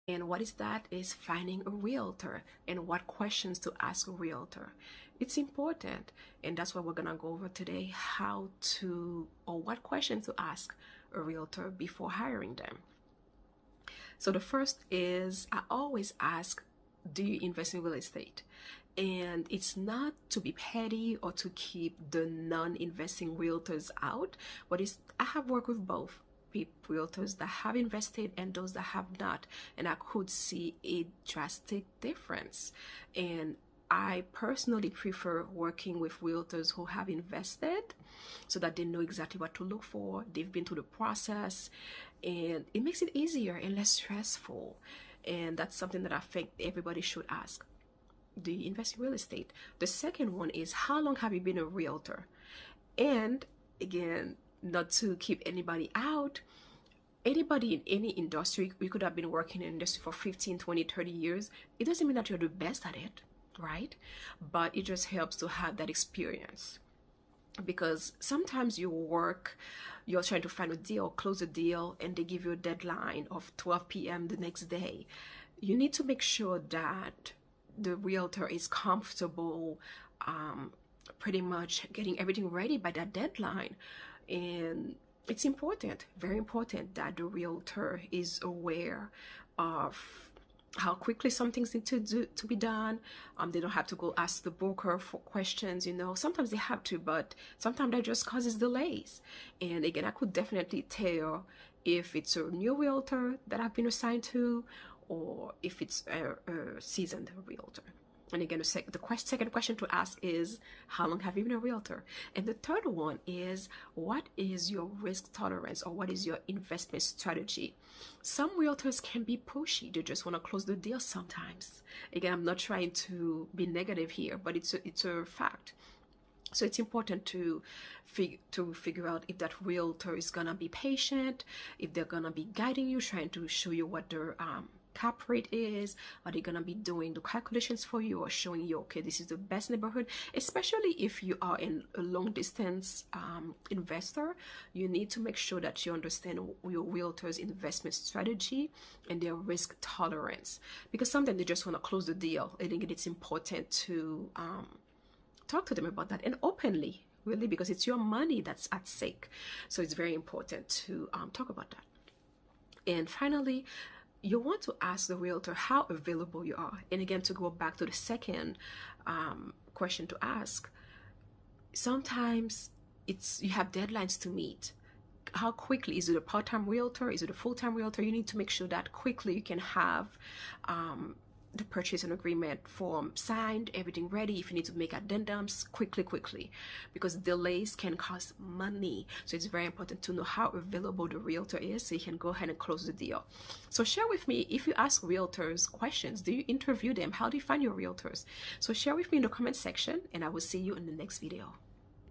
And what is that? Is finding a realtor and what questions to ask a realtor. It's important, and that's what we're gonna go over today, how to, or what questions to ask a realtor before hiring them. So the first is, I always ask, do you invest in real estate? And it's not to be petty or to keep the non-investing realtors out, but I have worked with both realtors that have invested and those that have not, and I could see a drastic difference. And I personally prefer working with realtors who have invested so that they know exactly what to look for. They've been through the process, and it makes it easier and less stressful. And that's something that I think everybody should ask. Do you invest in real estate? The second one is, how long have you been a realtor? And again, not to keep anybody out, anybody in any industry, we could have been working in industry for 15, 20, 30 years. It doesn't mean that you're the best at it, right? But it just helps to have that experience. Because sometimes you're trying to find a deal, close a deal, and they give you a deadline of 12 p.m. the next day. You need to make sure that the realtor is comfortable pretty much getting everything ready by that deadline. And it's important, very important, that the realtor is aware of how quickly some things need to be done. They don't have to go ask the broker for questions, sometimes they have to, but sometimes that just causes delays. And again, I could definitely tell if it's a new realtor that I've been assigned to, or if it's a seasoned realtor. And again, the second question to ask is, how long have you been a realtor? And the third one is, what is your risk tolerance, or what is your investment strategy? Some realtors can be pushy. They just want to close the deal sometimes. Again, I'm not trying to be negative here, but it's a fact. So it's important to figure out if that realtor is gonna be patient, if they're gonna be guiding you, trying to show you what their cap rate is. Are they gonna be doing the calculations for you, or showing you, okay, this is the best neighborhood? Especially if you are in a long distance investor, you need to make sure that you understand your realtor's investment strategy and their risk tolerance, because sometimes they just want to close the deal. I think it's important to talk to them about that, and openly, really, because it's your money that's at stake. So it's very important to talk about that. And finally, you want to ask the realtor how available you are. And again, to go back to the second question to ask, sometimes you have deadlines to meet. How quickly? Is it a part-time realtor? Is it a full-time realtor? You need to make sure that quickly you can have the purchase and agreement form signed, everything ready. If you need to make addendums, quickly, because delays can cost money. So it's very important to know how available the realtor is, so you can go ahead and close the deal. So share with me, if you ask realtors questions, do you interview them? How do you find your realtors? So share with me in the comment section, and I will see you in the next video.